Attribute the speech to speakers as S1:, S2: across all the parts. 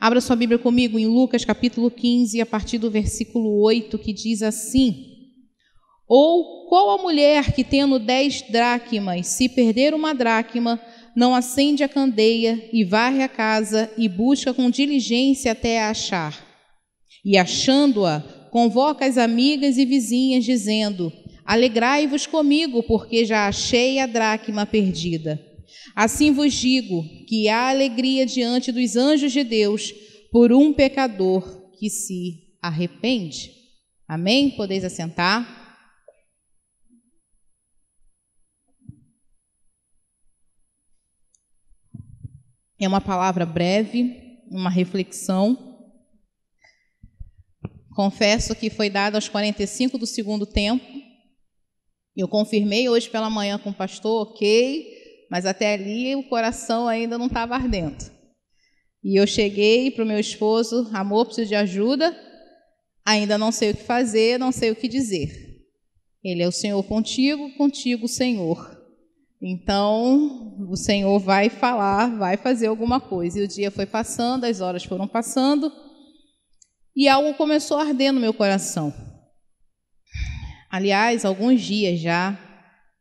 S1: Abra sua Bíblia comigo em Lucas capítulo 15, a partir do versículo 8, que diz assim: Ou qual a mulher que, tendo 10 dracmas, se perder uma dracma, não acende a candeia e varre a casa e busca com diligência até a achar? E achando-a, convoca as amigas e vizinhas, dizendo: Alegrai-vos comigo, porque já achei a dracma perdida. Assim vos digo que há alegria diante dos anjos de Deus por um pecador que se arrepende. Amém? Podeis assentar. É uma palavra breve, uma reflexão. Confesso que foi dada aos 45 do segundo tempo. Eu confirmei hoje pela manhã com o pastor, ok, mas até ali o coração ainda não estava ardendo. E eu cheguei para o meu esposo: amor, preciso de ajuda, ainda não sei o que fazer, não sei o que dizer. Ele é o Senhor contigo, contigo o Senhor. Então, o Senhor vai falar, vai fazer alguma coisa. E o dia foi passando, as horas foram passando, e algo começou a arder no meu coração. Aliás, alguns dias já,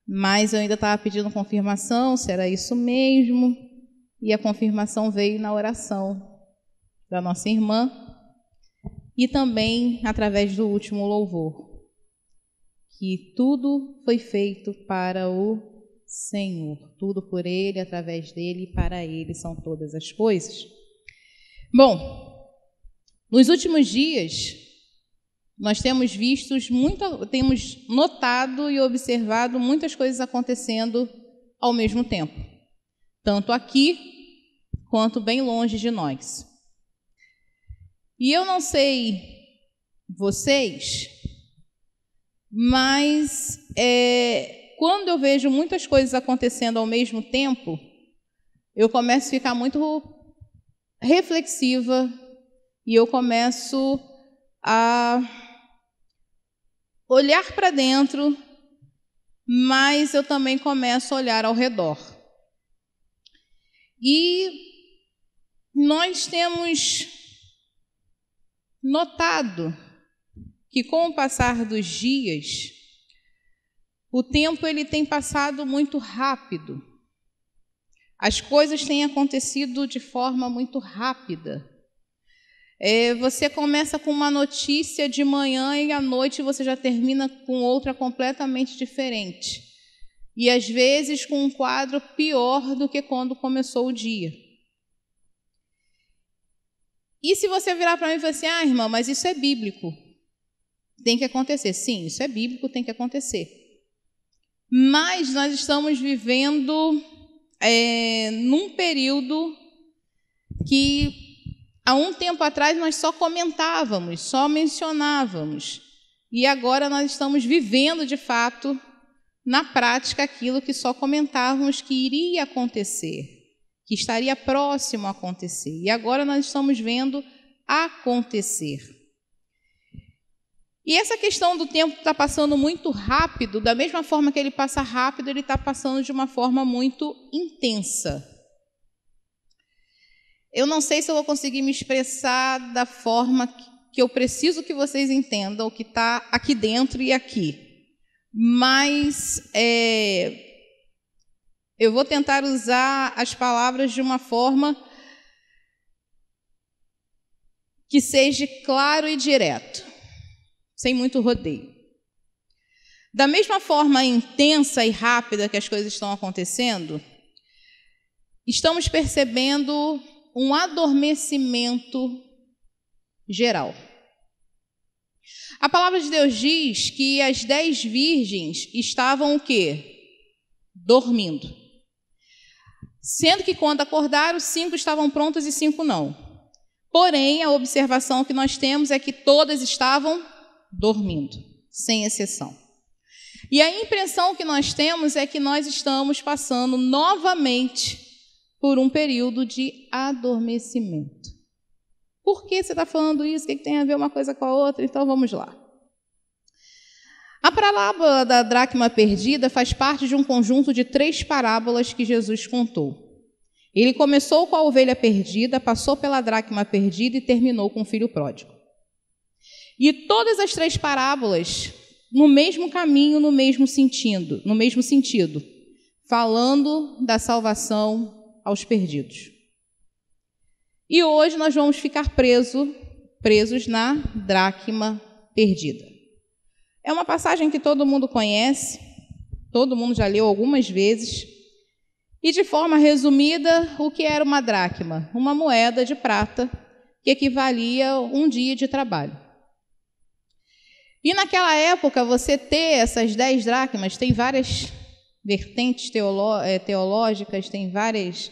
S1: mas eu ainda estava pedindo confirmação, se era isso mesmo, e a confirmação veio na oração da nossa irmã e também através do último louvor, que tudo foi feito para o Senhor, tudo por Ele, através dEle e para Ele são todas as coisas. Bom, nos últimos dias, nós temos temos notado e observado muitas coisas acontecendo ao mesmo tempo, tanto aqui quanto bem longe de nós. E eu não sei vocês, mas quando eu vejo muitas coisas acontecendo ao mesmo tempo, eu começo a ficar muito reflexiva e eu começo a olhar para dentro, mas eu também começo a olhar ao redor. E nós temos notado que com o passar dos dias, o tempo ele tem passado muito rápido. As coisas têm acontecido de forma muito rápida. Você começa com uma notícia de manhã e à noite você já termina com outra completamente diferente. E às vezes com um quadro pior do que quando começou o dia. E se você virar para mim e falar assim: irmã, mas isso é bíblico, tem que acontecer. Sim, isso é bíblico, tem que acontecer. Mas nós estamos vivendo num período que há um tempo atrás nós só comentávamos, só mencionávamos. E agora nós estamos vivendo, de fato, na prática, aquilo que só comentávamos que iria acontecer, que estaria próximo a acontecer. E agora nós estamos vendo acontecer. E essa questão do tempo está passando muito rápido, da mesma forma que ele passa rápido, ele está passando de uma forma muito intensa. Eu não sei se eu vou conseguir me expressar da forma que eu preciso que vocês entendam o que está aqui dentro e aqui. Mas eu vou tentar usar as palavras de uma forma que seja claro e direto, sem muito rodeio. Da mesma forma intensa e rápida que as coisas estão acontecendo, estamos percebendo um adormecimento geral. A palavra de Deus diz que as 10 virgens estavam o quê? Dormindo. Sendo que quando acordaram, 5 estavam prontas e 5 não. Porém, a observação que nós temos é que todas estavam dormindo, sem exceção. E a impressão que nós temos é que nós estamos passando novamente por um período de adormecimento. Por que você está falando isso? O que tem a ver uma coisa com a outra? Então vamos lá. A parábola da dracma perdida faz parte de um conjunto de 3 parábolas que Jesus contou. Ele começou com a ovelha perdida, passou pela dracma perdida e terminou com o filho pródigo. E todas as 3 parábolas no mesmo caminho, no mesmo sentido, falando da salvação aos perdidos. E hoje nós vamos ficar presos na dracma perdida. É uma passagem que todo mundo conhece, todo mundo já leu algumas vezes. E de forma resumida, o que era uma dracma? Uma moeda de prata que equivalia a um dia de trabalho. E naquela época, você ter essas 10 dracmas, tem várias vertentes teológicas, tem várias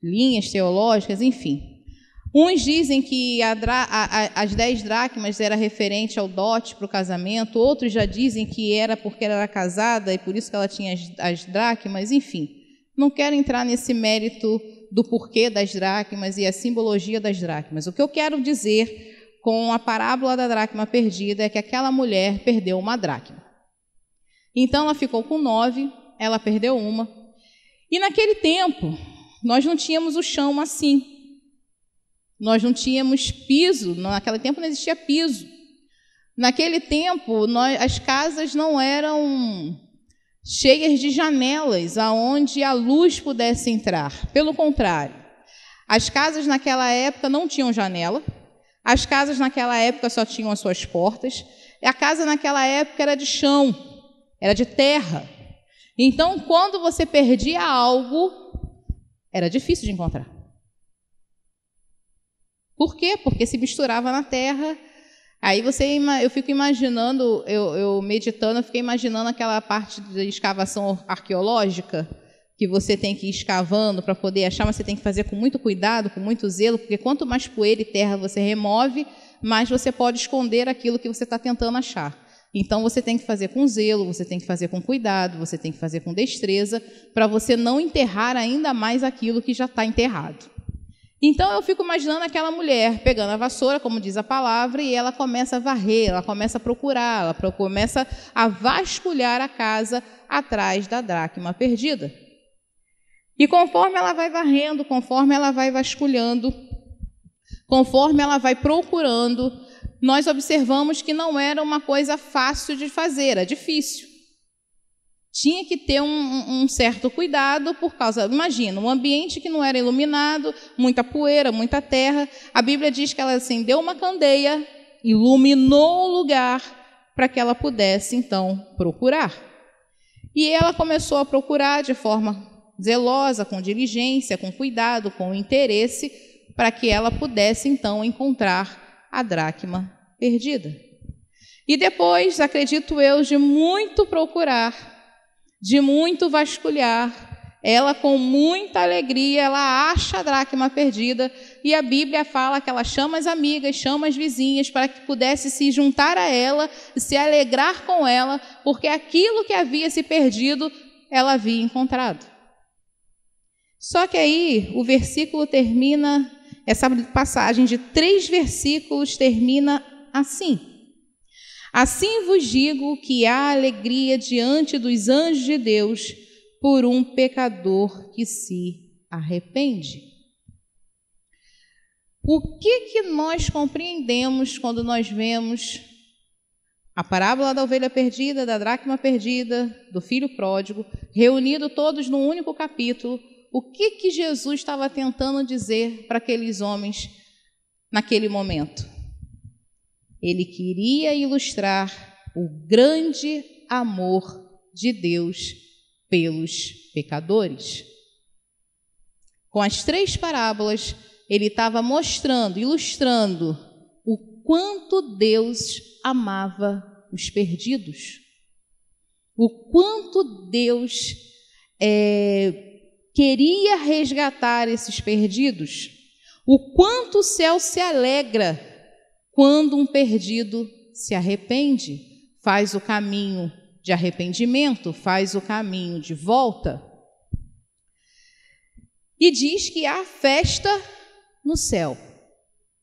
S1: linhas teológicas, enfim. Uns dizem que as 10 dracmas era referente ao dote para o casamento, outros já dizem que era porque ela era casada e por isso que ela tinha as dracmas, enfim. Não quero entrar nesse mérito do porquê das dracmas e a simbologia das dracmas. O que eu quero dizer com a parábola da dracma perdida é que aquela mulher perdeu uma dracma. Então ela ficou com 9, ela perdeu uma. E naquele tempo, nós não tínhamos o chão assim. Nós não tínhamos piso, naquele tempo não existia piso. Naquele tempo, as casas não eram cheias de janelas aonde a luz pudesse entrar. Pelo contrário, as casas naquela época não tinham janela. As casas naquela época só tinham as suas portas. A casa naquela época era de chão, era de terra. Então, quando você perdia algo, era difícil de encontrar. Por quê? Porque se misturava na terra. Aí eu fico imaginando, eu meditando, eu fiquei imaginando aquela parte de escavação arqueológica, que você tem que ir escavando para poder achar, mas você tem que fazer com muito cuidado, com muito zelo, porque quanto mais poeira e terra você remove, mais você pode esconder aquilo que você está tentando achar. Então, você tem que fazer com zelo, você tem que fazer com cuidado, você tem que fazer com destreza, para você não enterrar ainda mais aquilo que já está enterrado. Então, eu fico imaginando aquela mulher pegando a vassoura, como diz a palavra, e ela começa a varrer, ela começa a procurar, ela começa a vasculhar a casa atrás da dracma perdida. E conforme ela vai varrendo, conforme ela vai vasculhando, conforme ela vai procurando, nós observamos que não era uma coisa fácil de fazer, era difícil. Tinha que ter um certo cuidado por causa, imagina, um ambiente que não era iluminado, muita poeira, muita terra. A Bíblia diz que ela acendeu uma candeia, iluminou o lugar para que ela pudesse, então, procurar. E ela começou a procurar de forma zelosa, com diligência, com cuidado, com interesse, para que ela pudesse, então, encontrar a dracma perdida. E depois, acredito eu, de muito procurar, de muito vasculhar, ela com muita alegria, ela acha a dracma perdida, e a Bíblia fala que ela chama as amigas, chama as vizinhas, para que pudesse se juntar a ela, se alegrar com ela, porque aquilo que havia se perdido, ela havia encontrado. Só que aí o versículo termina, essa passagem de 3 versículos termina assim. Assim vos digo que há alegria diante dos anjos de Deus por um pecador que se arrepende. O que nós compreendemos quando nós vemos a parábola da ovelha perdida, da dracma perdida, do filho pródigo, reunido todos num único capítulo? O que Jesus estava tentando dizer para aqueles homens naquele momento? Ele queria ilustrar o grande amor de Deus pelos pecadores. Com as 3 parábolas, ele estava mostrando, ilustrando o quanto Deus amava os perdidos. O quanto Deus queria resgatar esses perdidos. O quanto o céu se alegra quando um perdido se arrepende, faz o caminho de arrependimento, faz o caminho de volta. E diz que há festa no céu,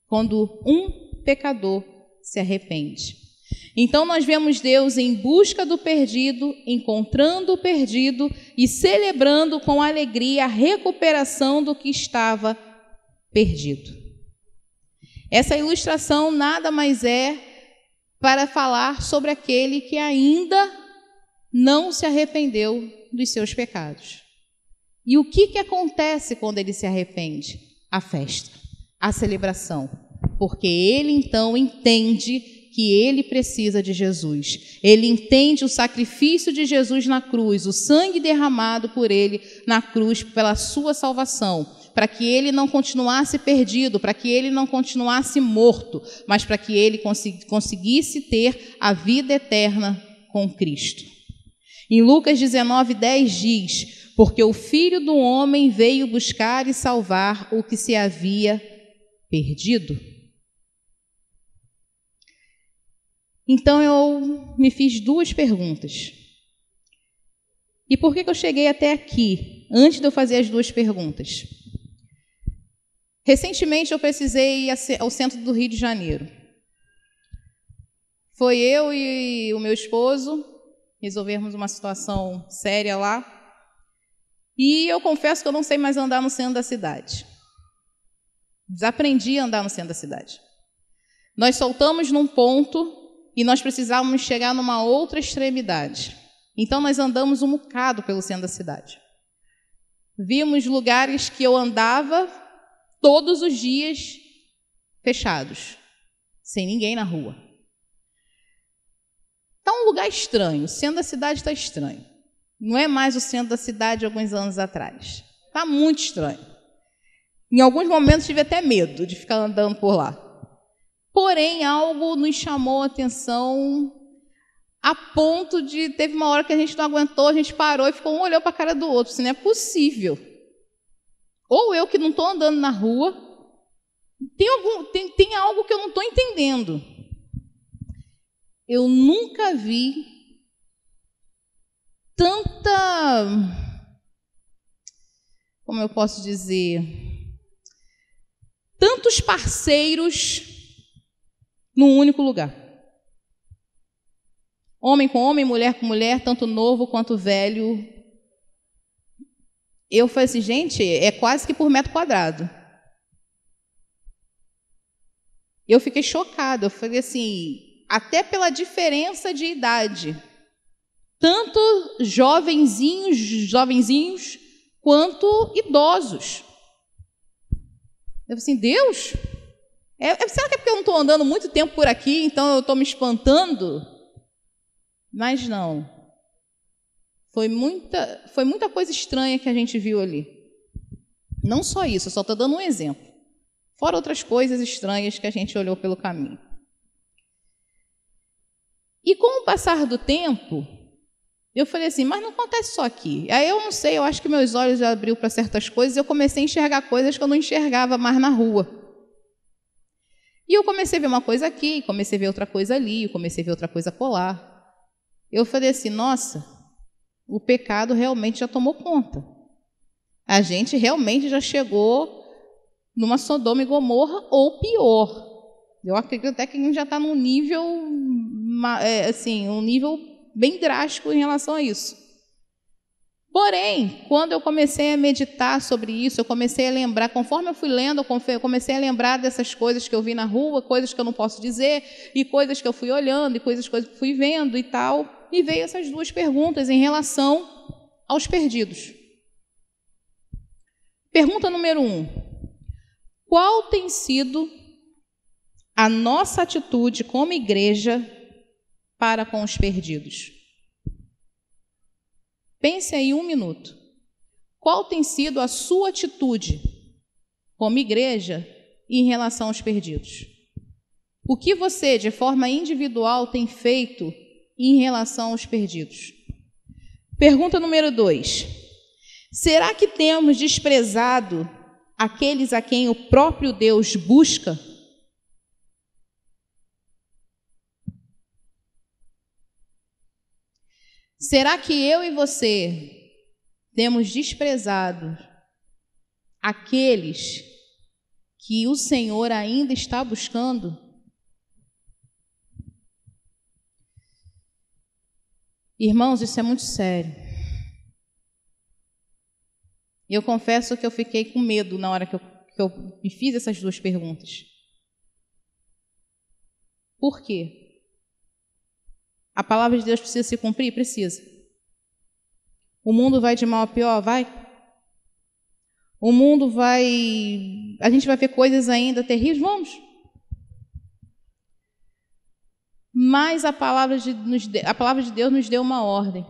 S1: quando um pecador se arrepende. Então nós vemos Deus em busca do perdido, encontrando o perdido e celebrando com alegria a recuperação do que estava perdido. Essa ilustração nada mais é para falar sobre aquele que ainda não se arrependeu dos seus pecados. E o que acontece quando ele se arrepende? A festa, a celebração, porque ele então entende que ele precisa de Jesus. Ele entende o sacrifício de Jesus na cruz, o sangue derramado por ele na cruz pela sua salvação, para que ele não continuasse perdido, para que ele não continuasse morto, mas para que ele conseguisse ter a vida eterna com Cristo. Em Lucas 19:10 diz: porque o Filho do Homem veio buscar e salvar o que se havia perdido. Então eu me fiz duas perguntas. E por que eu cheguei até aqui, antes de eu fazer as duas perguntas? Recentemente eu precisei ir ao centro do Rio de Janeiro. Foi eu e o meu esposo resolvermos uma situação séria lá. E eu confesso que eu não sei mais andar no centro da cidade. Desaprendi a andar no centro da cidade. Nós soltamos num ponto e nós precisávamos chegar numa outra extremidade. Então nós andamos um bocado pelo centro da cidade. Vimos lugares que eu andava todos os dias fechados, sem ninguém na rua. Está um lugar estranho, o centro da cidade está estranho. Não é mais o centro da cidade de alguns anos atrás. Está muito estranho. Em alguns momentos tive até medo de ficar andando por lá. Porém, algo nos chamou a atenção a ponto de... Teve uma hora que a gente não aguentou, a gente parou e ficou um olhou para a cara do outro. Isso não é possível. Ou eu que não estou andando na rua, tem algo que eu não estou entendendo. Eu nunca vi tanta, como eu posso dizer, tantos parceiros num único lugar. Homem com homem, mulher com mulher, tanto novo quanto velho. Eu falei assim, gente, é quase que por metro quadrado. Eu fiquei chocada, eu falei assim, até pela diferença de idade. Tanto jovenzinhos, quanto idosos. Eu falei assim, Deus? Será que é porque eu não estou andando muito tempo por aqui, então eu estou me espantando? Mas não. Foi muita coisa estranha que a gente viu ali. Não só isso, eu só estou dando um exemplo. Fora outras coisas estranhas que a gente olhou pelo caminho. E com o passar do tempo, eu falei assim, mas não acontece só aqui. Aí eu não sei, eu acho que meus olhos já abriu para certas coisas e eu comecei a enxergar coisas que eu não enxergava mais na rua. E eu comecei a ver uma coisa aqui, comecei a ver outra coisa ali, comecei a ver outra coisa colar. Eu falei assim, nossa, o pecado realmente já tomou conta. A gente realmente já chegou numa Sodoma e Gomorra ou pior. Eu acredito até que a gente já está num nível, um nível bem drástico em relação a isso. Porém, quando eu comecei a meditar sobre isso, eu comecei a lembrar, conforme eu fui lendo, eu comecei a lembrar dessas coisas que eu vi na rua, coisas que eu não posso dizer, e coisas que eu fui olhando, e coisas que eu fui vendo e tal, e veio essas duas perguntas em relação aos perdidos. Pergunta número 1. Qual tem sido a nossa atitude como igreja para com os perdidos? Pense aí 1 minuto. Qual tem sido a sua atitude como igreja em relação aos perdidos? O que você, de forma individual, tem feito em relação aos perdidos? Pergunta número 2. Será que temos desprezado aqueles a quem o próprio Deus busca? Será que eu e você temos desprezado aqueles que o Senhor ainda está buscando? Irmãos, isso é muito sério. E eu confesso que eu fiquei com medo na hora que eu me fiz essas duas perguntas. Por quê? A palavra de Deus precisa se cumprir? Precisa. O mundo vai de mal a pior? Vai. O mundo vai... A gente vai ver coisas ainda terríveis? Vamos. Mas a palavra de Deus nos deu uma ordem.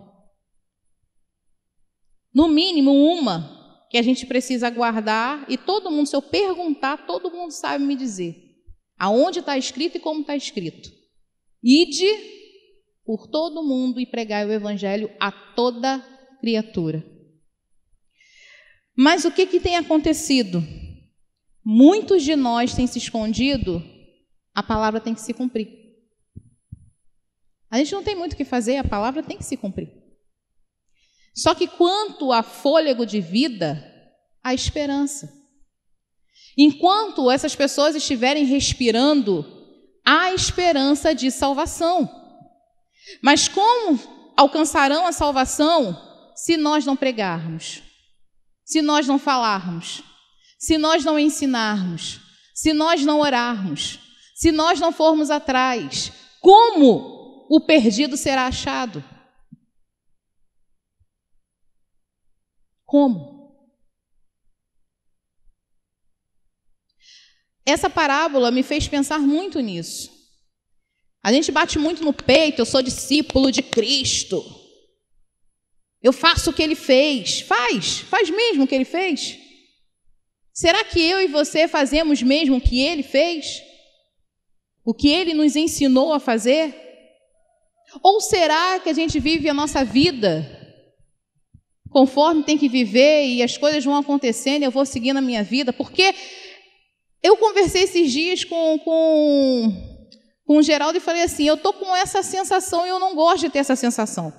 S1: No mínimo, uma que a gente precisa aguardar, e todo mundo, se eu perguntar, todo mundo sabe me dizer aonde está escrito e como está escrito. Ide por todo mundo e pregai o evangelho a toda criatura. Mas o que tem acontecido? Muitos de nós têm se escondido, a palavra tem que se cumprir. A gente não tem muito o que fazer, a palavra tem que se cumprir. Só que quanto a fôlego de vida, há esperança. Enquanto essas pessoas estiverem respirando, há esperança de salvação. Mas como alcançarão a salvação se nós não pregarmos? Se nós não falarmos? Se nós não ensinarmos? Se nós não orarmos? Se nós não formos atrás? Como o perdido será achado? Como? Essa parábola me fez pensar muito nisso. A gente bate muito no peito, eu sou discípulo de Cristo. Eu faço o que ele fez. Faz mesmo o que ele fez? Será que eu e você fazemos mesmo o que ele fez? O que ele nos ensinou a fazer? Ou será que a gente vive a nossa vida conforme tem que viver e as coisas vão acontecendo e eu vou seguindo a minha vida? Porque eu conversei esses dias com o Geraldo e falei assim, eu estou com essa sensação e eu não gosto de ter essa sensação.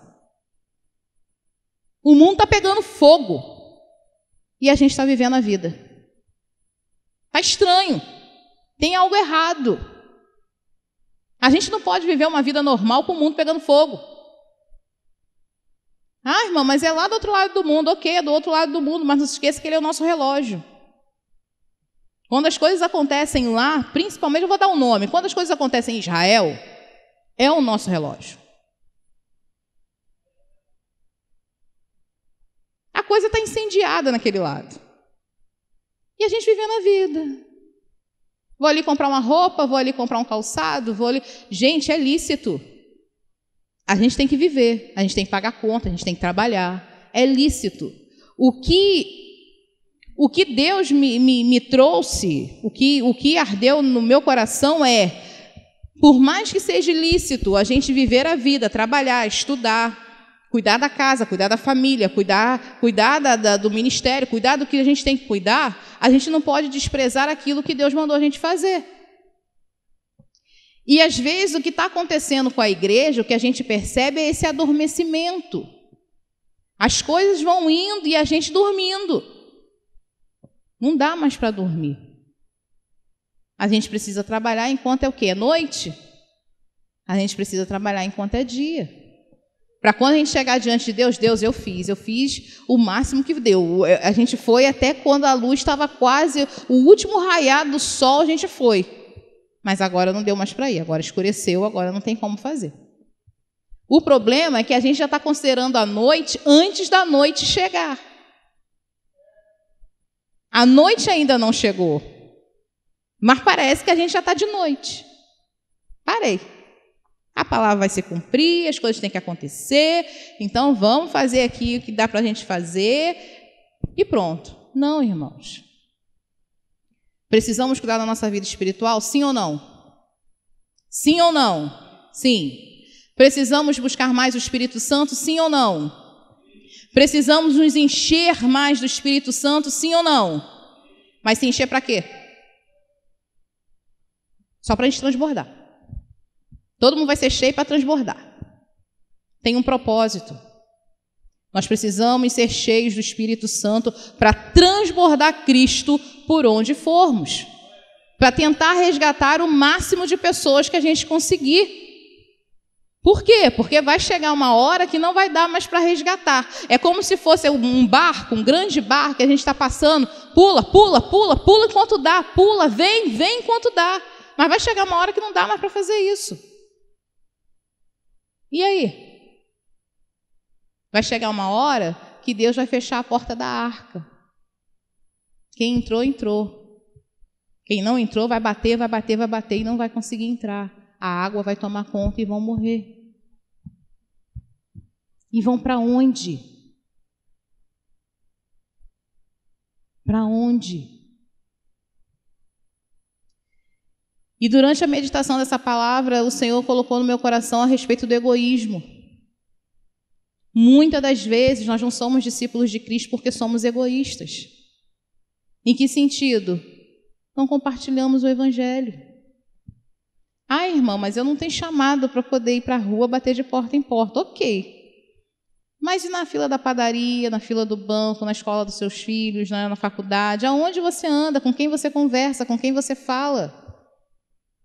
S1: O mundo está pegando fogo e a gente está vivendo a vida. Está estranho, tem algo errado. A gente não pode viver uma vida normal com o mundo pegando fogo. Ah, irmão, mas é lá do outro lado do mundo. Ok, é do outro lado do mundo, mas não se esqueça que ele é o nosso relógio. Quando as coisas acontecem lá, principalmente, eu vou dar um nome, quando as coisas acontecem em Israel, é o nosso relógio. A coisa está incendiada naquele lado. E a gente vivendo a vida. Vou ali comprar uma roupa, vou ali comprar um calçado, vou ali... Gente, é lícito. A gente tem que viver, a gente tem que pagar conta, a gente tem que trabalhar. É lícito. O que Deus me trouxe, o que ardeu no meu coração é, por mais que seja lícito, a gente viver a vida, trabalhar, estudar, cuidar da casa, cuidar da família, cuidar do ministério, cuidar do que a gente tem que cuidar, a gente não pode desprezar aquilo que Deus mandou a gente fazer. E às vezes o que está acontecendo com a igreja, o que a gente percebe é esse adormecimento. As coisas vão indo e a gente dormindo. Não dá mais para dormir. A gente precisa trabalhar enquanto é o quê? É noite? A gente precisa trabalhar enquanto é dia. Para quando a gente chegar diante de Deus, Deus, eu fiz o máximo que deu. A gente foi até quando a luz estava quase, o último raiar do sol a gente foi. Mas agora não deu mais para ir, agora escureceu, agora não tem como fazer. O problema é que a gente já está considerando a noite antes da noite chegar. A noite ainda não chegou, mas parece que a gente já está de noite. Parei. A palavra vai se cumprir, as coisas têm que acontecer, então vamos fazer aqui o que dá para a gente fazer e pronto. Não, irmãos. Precisamos cuidar da nossa vida espiritual, sim ou não? Sim ou não? Sim. Precisamos buscar mais o Espírito Santo, sim ou não? Precisamos nos encher mais do Espírito Santo, sim ou não? Mas se encher para quê? Só para a gente transbordar. Todo mundo vai ser cheio para transbordar. Tem um propósito. Nós precisamos ser cheios do Espírito Santo para transbordar Cristo por onde formos. Para tentar resgatar o máximo de pessoas que a gente conseguir. Por quê? Porque vai chegar uma hora que não vai dar mais para resgatar. É como se fosse um barco, um grande barco, que a gente está passando, pula, pula, pula, pula enquanto dá, pula, vem, vem enquanto dá. Mas vai chegar uma hora que não dá mais para fazer isso. E aí? Vai chegar uma hora que Deus vai fechar a porta da arca. Quem entrou, entrou. Quem não entrou vai bater, vai bater, vai bater e não vai conseguir entrar. A água vai tomar conta e vão morrer. E vão para onde? Para onde? E durante a meditação dessa palavra, o Senhor colocou no meu coração a respeito do egoísmo. Muitas das vezes nós não somos discípulos de Cristo porque somos egoístas. Em que sentido? Não compartilhamos o Evangelho. Ah, irmã, mas eu não tenho chamado para poder ir para a rua bater de porta em porta. Ok. Mas e na fila da padaria, na fila do banco, na escola dos seus filhos, na faculdade? Aonde você anda? Com quem você conversa? Com quem você fala?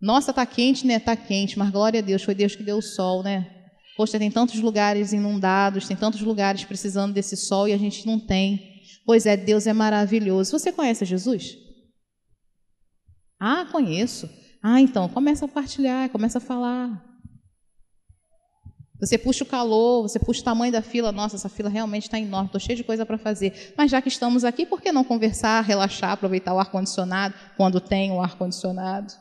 S1: Nossa, tá quente, né? Tá quente, mas glória a Deus, foi Deus que deu o sol, né? Poxa, tem tantos lugares inundados, tem tantos lugares precisando desse sol e a gente não tem. Pois é, Deus é maravilhoso. Você conhece Jesus? Ah, conheço. Ah, então, começa a partilhar, começa a falar. Você puxa o calor, você puxa o tamanho da fila. Nossa, essa fila realmente está enorme, estou cheio de coisa para fazer. Mas já que estamos aqui, por que não conversar, relaxar, aproveitar o ar-condicionado, quando tem o ar-condicionado?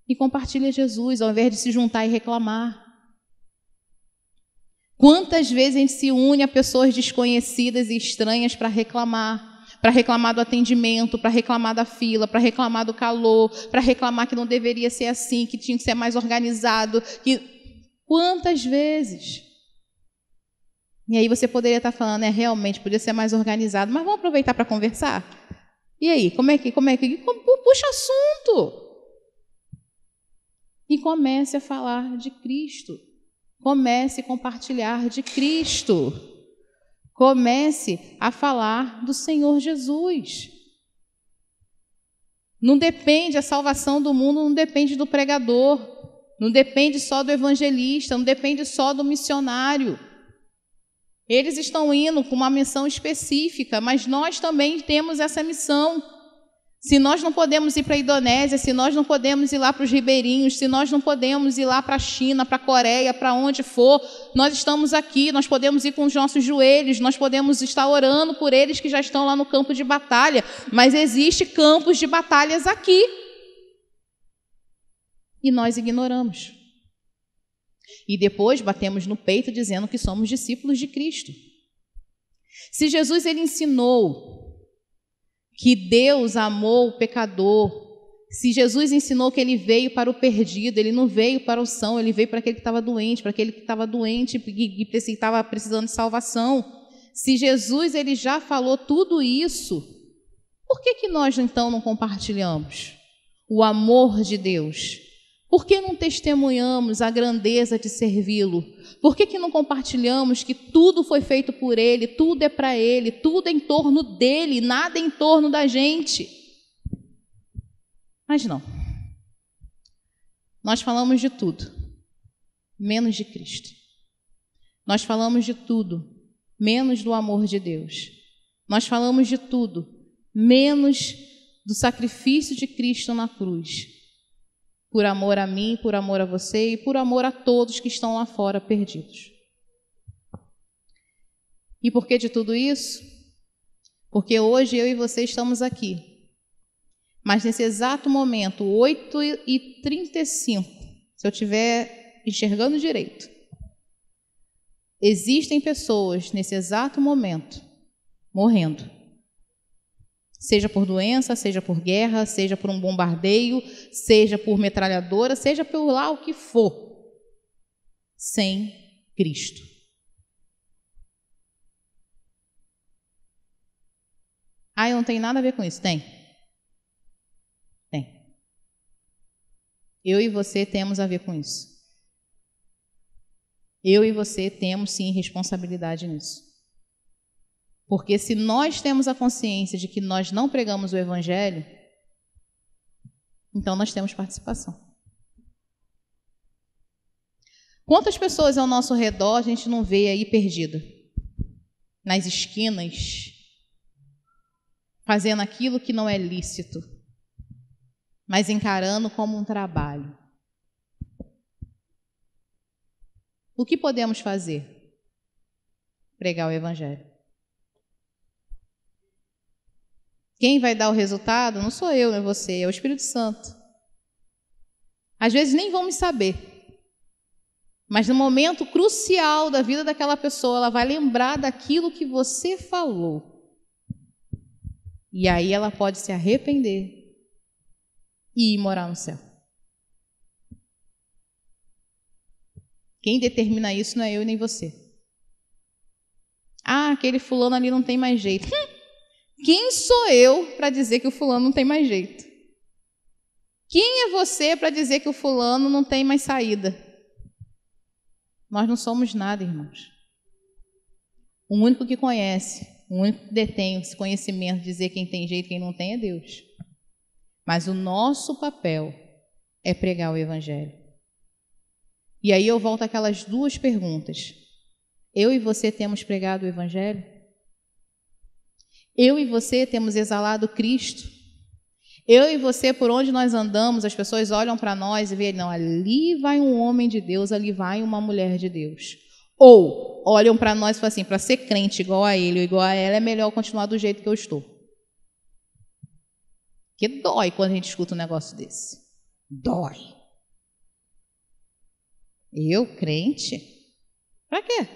S1: E compartilha Jesus, ao invés de se juntar e reclamar. Quantas vezes a gente se une a pessoas desconhecidas e estranhas para reclamar do atendimento, para reclamar da fila, para reclamar do calor, para reclamar que não deveria ser assim, que tinha que ser mais organizado. Quantas vezes? E aí você poderia estar falando, realmente, podia ser mais organizado, mas vamos aproveitar para conversar? E aí, como é que? Puxa assunto. E comece a falar de Cristo. Comece a compartilhar de Cristo. Comece a falar do Senhor Jesus. Não depende, a salvação do mundo não depende do pregador, não depende só do evangelista, não depende só do missionário. Eles estão indo com uma missão específica, mas nós também temos essa missão. Se nós não podemos ir para a Indonésia, se nós não podemos ir lá para os ribeirinhos, se nós não podemos ir lá para a China, para a Coreia, para onde for, nós estamos aqui, nós podemos ir com os nossos joelhos, nós podemos estar orando por eles que já estão lá no campo de batalha, mas existem campos de batalhas aqui. E nós ignoramos. E depois batemos no peito dizendo que somos discípulos de Cristo. Se Jesus ele ensinou que Deus amou o pecador, se Jesus ensinou que ele veio para o perdido, ele não veio para o são, ele veio para aquele que estava doente, e estava precisando de salvação. Se Jesus ele já falou tudo isso, por que nós então não compartilhamos o amor de Deus? Por que não testemunhamos a grandeza de servi-lo? Por que não compartilhamos que tudo foi feito por Ele, tudo é para Ele, tudo é em torno dEle, nada é em torno da gente? Mas não. Nós falamos de tudo, menos de Cristo. Nós falamos de tudo, menos do amor de Deus. Nós falamos de tudo, menos do sacrifício de Cristo na cruz. Por amor a mim, por amor a você e por amor a todos que estão lá fora perdidos. E por que de tudo isso? Porque hoje eu e você estamos aqui. Mas nesse exato momento, 8h35, se eu estiver enxergando direito, existem pessoas nesse exato momento morrendo. Seja por doença, seja por guerra, seja por um bombardeio, seja por metralhadora, seja por lá o que for, sem Cristo. Ah, eu não tenho nada a ver com isso. Tem. Eu e você temos a ver com isso. Eu e você temos, sim, responsabilidade nisso. Porque se nós temos a consciência de que nós não pregamos o Evangelho, então nós temos participação. Quantas pessoas ao nosso redor a gente não vê aí perdida? Nas esquinas, fazendo aquilo que não é lícito, mas encarando como um trabalho. O que podemos fazer? Pregar o Evangelho. Quem vai dar o resultado não sou eu, não é você, é o Espírito Santo. Às vezes nem vão me saber, mas no momento crucial da vida daquela pessoa, ela vai lembrar daquilo que você falou. E aí ela pode se arrepender e ir morar no céu. Quem determina isso não é eu nem você. Ah, aquele fulano ali não tem mais jeito. Quem sou eu para dizer que o fulano não tem mais jeito? Quem é você para dizer que o fulano não tem mais saída? Nós não somos nada, irmãos. O único que conhece, o único que detém esse conhecimento de dizer quem tem jeito e quem não tem é Deus. Mas o nosso papel é pregar o Evangelho. E aí eu volto àquelas duas perguntas. Eu e você temos pregado o Evangelho? Eu e você temos exalado Cristo? Eu e você, por onde nós andamos, as pessoas olham para nós e veem, não, ali vai um homem de Deus, ali vai uma mulher de Deus. Ou olham para nós e falam assim, para ser crente igual a ele ou igual a ela, é melhor continuar do jeito que eu estou. Porque dói quando a gente escuta um negócio desse. Dói. Eu, crente? Para quê?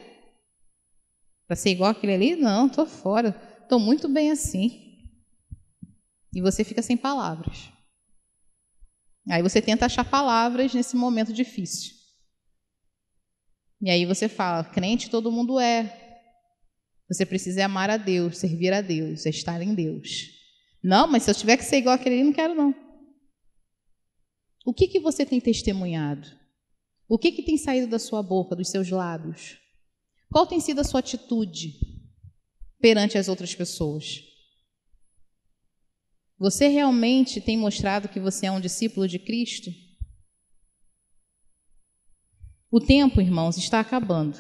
S1: Para ser igual aquele ali? Não, estou fora. Estou muito bem assim. E você fica sem palavras. Aí você tenta achar palavras nesse momento difícil. E aí você fala, crente todo mundo é. Você precisa amar a Deus, servir a Deus, é estar em Deus. Não, mas se eu tiver que ser igual aquele ali, não quero não. O que você tem testemunhado? O que tem saído da sua boca, dos seus lábios? Qual tem sido a sua atitude perante as outras pessoas? Você realmente tem mostrado que você é um discípulo de Cristo? O tempo, irmãos, está acabando.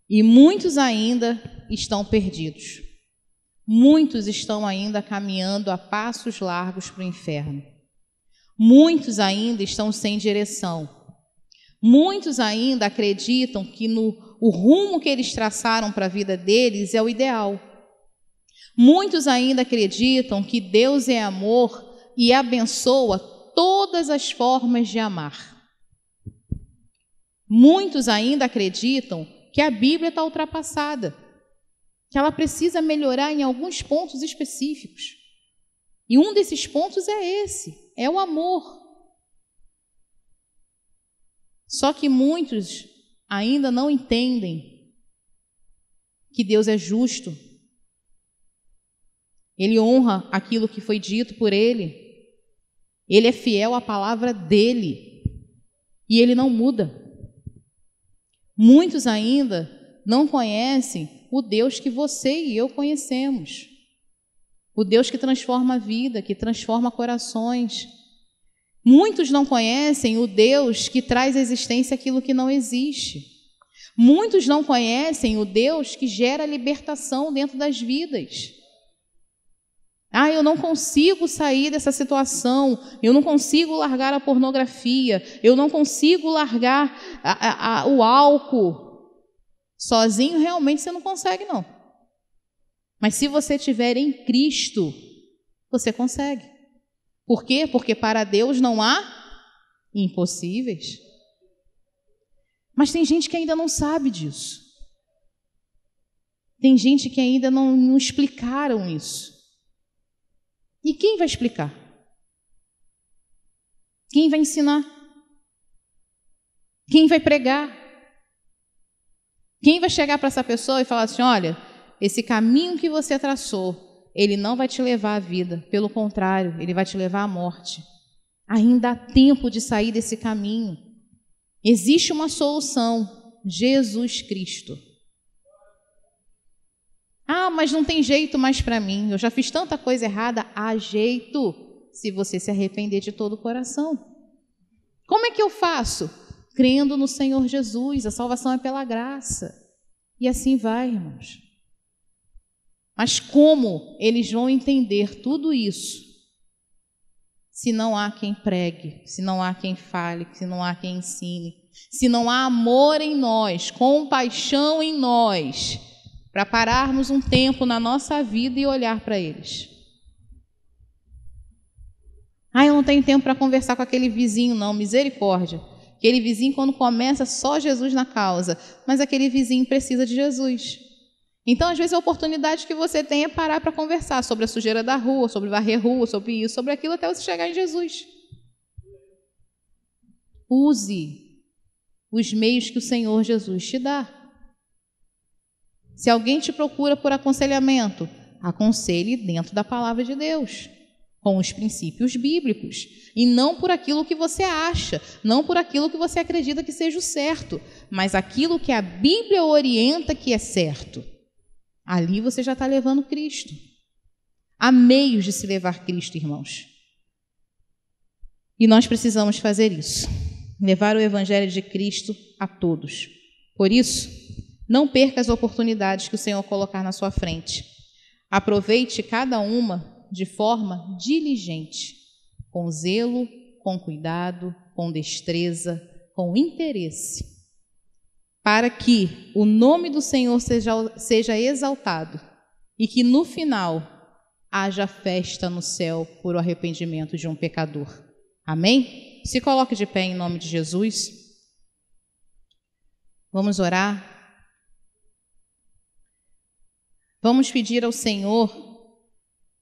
S1: E muitos ainda estão perdidos. Muitos estão ainda caminhando a passos largos para o inferno. Muitos ainda estão sem direção. Muitos ainda acreditam que o rumo que eles traçaram para a vida deles é o ideal. Muitos ainda acreditam que Deus é amor e abençoa todas as formas de amar. Muitos ainda acreditam que a Bíblia está ultrapassada, que ela precisa melhorar em alguns pontos específicos. E um desses pontos é esse, é o amor. Só que muitos ainda não entendem que Deus é justo. Ele honra aquilo que foi dito por Ele. Ele é fiel à palavra dEle. E Ele não muda. Muitos ainda não conhecem o Deus que você e eu conhecemos. O Deus que transforma a vida, que transforma corações. Muitos não conhecem o Deus que traz à existência aquilo que não existe. Muitos não conhecem o Deus que gera libertação dentro das vidas. Ah, eu não consigo sair dessa situação, eu não consigo largar a pornografia, eu não consigo largar o álcool. Sozinho, realmente, você não consegue, não. Mas se você estiver em Cristo, você consegue. Por quê? Porque para Deus não há impossíveis. Mas tem gente que ainda não sabe disso. Tem gente que ainda não explicaram isso. E quem vai explicar? Quem vai ensinar? Quem vai pregar? Quem vai chegar para essa pessoa e falar assim, olha, esse caminho que você traçou, ele não vai te levar à vida, pelo contrário, ele vai te levar à morte. Ainda há tempo de sair desse caminho. Existe uma solução, Jesus Cristo. Ah, mas não tem jeito mais para mim, eu já fiz tanta coisa errada. Há jeito, se você se arrepender de todo o coração. Como é que eu faço? crendo no Senhor Jesus. A salvação é pela graça. E assim vai, irmãos. Mas como eles vão entender tudo isso se não há quem pregue, se não há quem fale, se não há quem ensine, se não há amor em nós, compaixão em nós, para pararmos um tempo na nossa vida e olhar para eles? Eu não tenho tempo para conversar com aquele vizinho, não. Misericórdia. Aquele vizinho, quando começa, só Jesus na causa. Mas aquele vizinho precisa de Jesus. Então, às vezes, a oportunidade que você tem é parar para conversar sobre a sujeira da rua, sobre varrer rua, sobre isso, sobre aquilo, até você chegar em Jesus. Use os meios que o Senhor Jesus te dá. Se alguém te procura por aconselhamento, aconselhe dentro da palavra de Deus, com os princípios bíblicos, e não por aquilo que você acha, não por aquilo que você acredita que seja o certo, mas aquilo que a Bíblia orienta que é certo. Ali você já está levando Cristo. Há meios de se levar Cristo, irmãos. E nós precisamos fazer isso, levar o Evangelho de Cristo a todos. Por isso, não perca as oportunidades que o Senhor colocar na sua frente. Aproveite cada uma de forma diligente, com zelo, com cuidado, com destreza, com interesse, para que o nome do Senhor seja exaltado e que no final haja festa no céu por o arrependimento de um pecador. Amém? Se coloque de pé em nome de Jesus. Vamos orar. Vamos pedir ao Senhor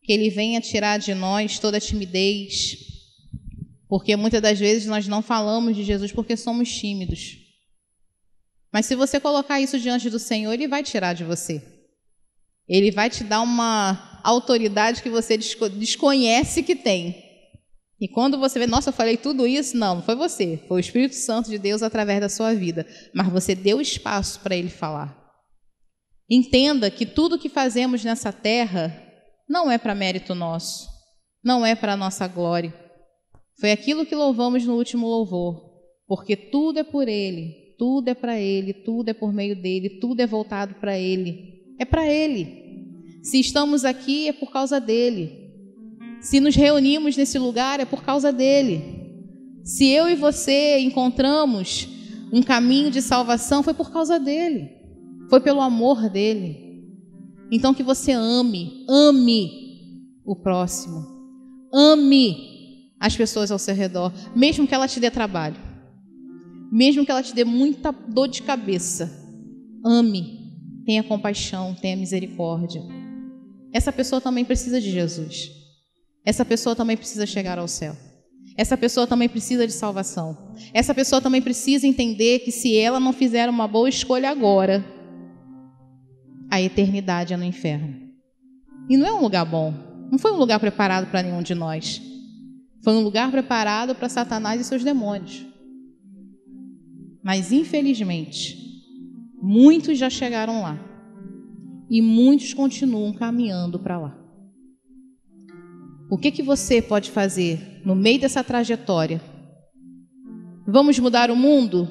S1: que Ele venha tirar de nós toda a timidez, porque muitas das vezes nós não falamos de Jesus porque somos tímidos. Mas se você colocar isso diante do Senhor, Ele vai tirar de você. Ele vai te dar uma autoridade que você desconhece que tem. E quando você vê, nossa, eu falei tudo isso, não foi você, foi o Espírito Santo de Deus através da sua vida. Mas você deu espaço para Ele falar. Entenda que tudo que fazemos nessa terra não é para mérito nosso, não é para a nossa glória. Foi aquilo que louvamos no último louvor, porque tudo é por Ele. Tudo é para Ele, tudo é por meio dEle, tudo é voltado para Ele. É para Ele. Se estamos aqui, é por causa dEle. Se nos reunimos nesse lugar, é por causa dEle. Se eu e você encontramos um caminho de salvação, foi por causa dEle. Foi pelo amor dEle. Então que você ame o próximo. Ame as pessoas ao seu redor, mesmo que ela te dê trabalho. Mesmo que ela te dê muita dor de cabeça, ame, tenha compaixão, tenha misericórdia. Essa pessoa também precisa de Jesus. Essa pessoa também precisa chegar ao céu. Essa pessoa também precisa de salvação. Essa pessoa também precisa entender que se ela não fizer uma boa escolha agora, a eternidade é no inferno. E não é um lugar bom. Não foi um lugar preparado para nenhum de nós. Foi um lugar preparado para Satanás e seus demônios. Mas, infelizmente, muitos já chegaram lá e muitos continuam caminhando para lá. O que você pode fazer no meio dessa trajetória? Vamos mudar o mundo?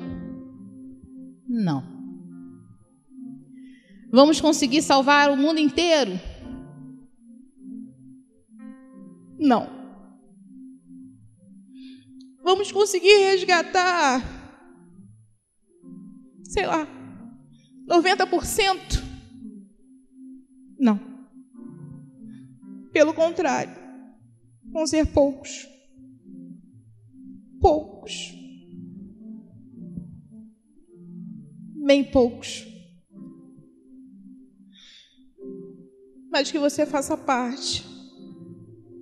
S1: Não. Vamos conseguir salvar o mundo inteiro? Não. Vamos conseguir resgatar 90%? Não. Pelo contrário, vão ser poucos. Poucos. Bem poucos. Mas que você faça parte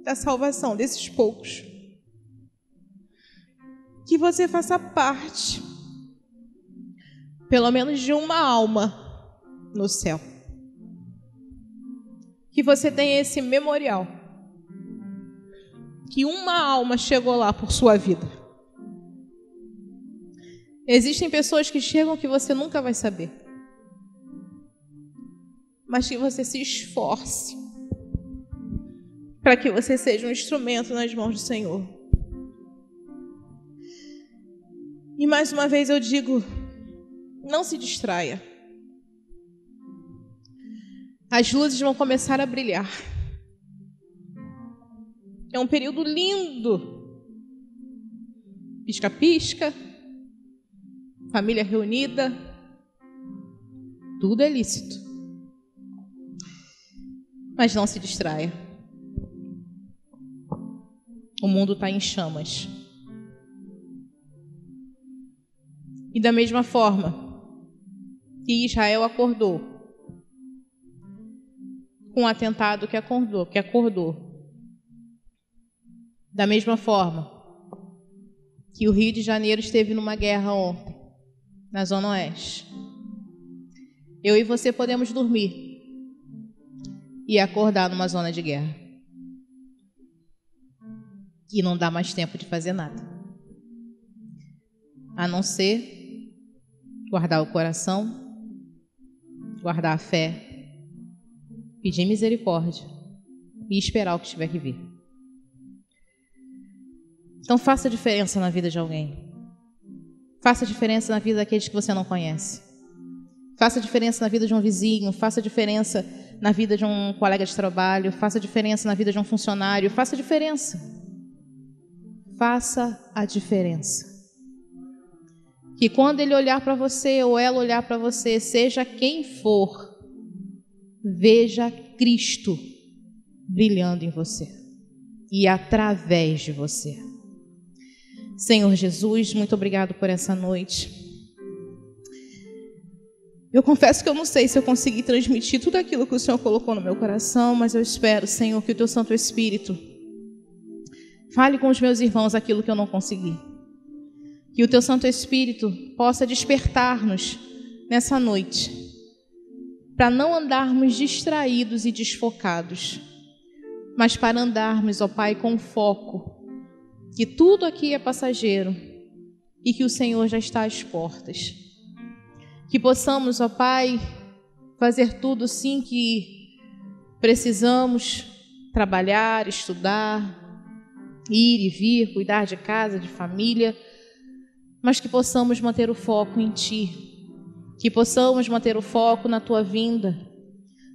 S1: da salvação desses poucos. Que você faça parte pelo menos de uma alma no céu. Que você tenha esse memorial. Que uma alma chegou lá por sua vida. Existem pessoas que chegam que você nunca vai saber. Mas que você se esforce para que você seja um instrumento nas mãos do Senhor. E mais uma vez eu digo, não se distraia. As luzes vão começar a brilhar. É um período lindo. Pisca-pisca, família reunida, tudo é lícito. Mas não se distraia. O mundo está em chamas. E da mesma forma que Israel acordou com o atentado que acordou, da mesma forma que o Rio de Janeiro esteve numa guerra ontem, na Zona Oeste, eu e você podemos dormir e acordar numa zona de guerra. E não dá mais tempo de fazer nada, a não ser guardar o coração, guardar a fé, pedir misericórdia e esperar o que tiver que vir. Então faça diferença na vida de alguém. Faça diferença na vida daqueles que você não conhece. Faça diferença na vida de um vizinho, faça diferença na vida de um colega de trabalho, faça diferença na vida de um funcionário, faça diferença. Faça a diferença. Que quando ele olhar para você ou ela olhar para você, seja quem for, veja Cristo brilhando em você e através de você. Senhor Jesus, muito obrigado por essa noite. Eu confesso que eu não sei se eu consegui transmitir tudo aquilo que o Senhor colocou no meu coração, mas eu espero, Senhor, que o Teu Santo Espírito fale com os meus irmãos aquilo que eu não consegui. Que o Teu Santo Espírito possa despertar-nos nessa noite, para não andarmos distraídos e desfocados, mas para andarmos, ó Pai, com foco, que tudo aqui é passageiro e que o Senhor já está às portas. Que possamos, ó Pai, fazer tudo sim que precisamos, trabalhar, estudar, ir e vir, cuidar de casa, de família, mas que possamos manter o foco em Ti, que possamos manter o foco na Tua vinda,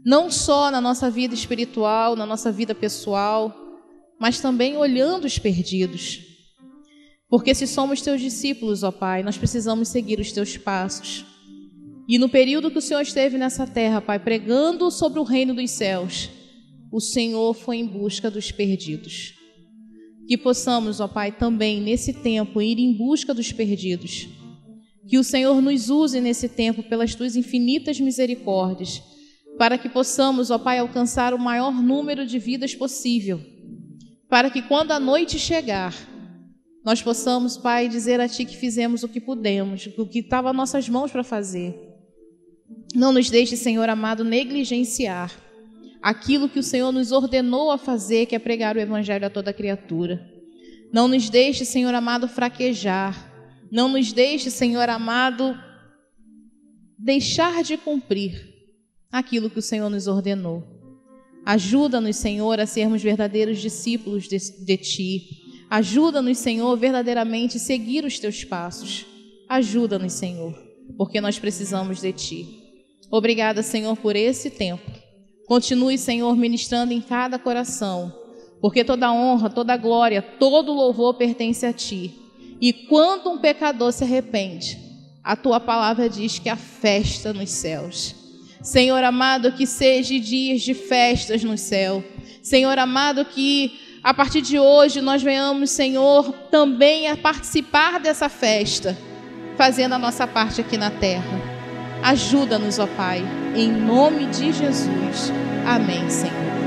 S1: não só na nossa vida espiritual, na nossa vida pessoal, mas também olhando os perdidos. Porque se somos Teus discípulos, ó Pai, nós precisamos seguir os Teus passos. E no período que o Senhor esteve nessa terra, Pai, pregando sobre o reino dos céus, o Senhor foi em busca dos perdidos. Que possamos, ó Pai, também nesse tempo ir em busca dos perdidos. Que o Senhor nos use nesse tempo pelas Tuas infinitas misericórdias, para que possamos, ó Pai, alcançar o maior número de vidas possível, para que quando a noite chegar, nós possamos, Pai, dizer a Ti que fizemos o que pudemos, o que estava nas nossas mãos para fazer. Não nos deixe, Senhor amado, negligenciar aquilo que o Senhor nos ordenou a fazer, que é pregar o Evangelho a toda criatura. Não nos deixe, Senhor amado, fraquejar. Não nos deixe, Senhor amado, deixar de cumprir aquilo que o Senhor nos ordenou. Ajuda-nos, Senhor, a sermos verdadeiros discípulos de Ti. Ajuda-nos, Senhor, verdadeiramente seguir os Teus passos. Ajuda-nos, Senhor, porque nós precisamos de Ti. Obrigada, Senhor, por esse tempo. Continue, Senhor, ministrando em cada coração, porque toda honra, toda glória, todo louvor pertence a Ti. E quando um pecador se arrepende, a Tua palavra diz que há festa nos céus. Senhor amado, que seja dias de festas no céu. Senhor amado, que a partir de hoje nós venhamos, Senhor, também a participar dessa festa, fazendo a nossa parte aqui na terra. Ajuda-nos, ó Pai, em nome de Jesus. Amém, Senhor.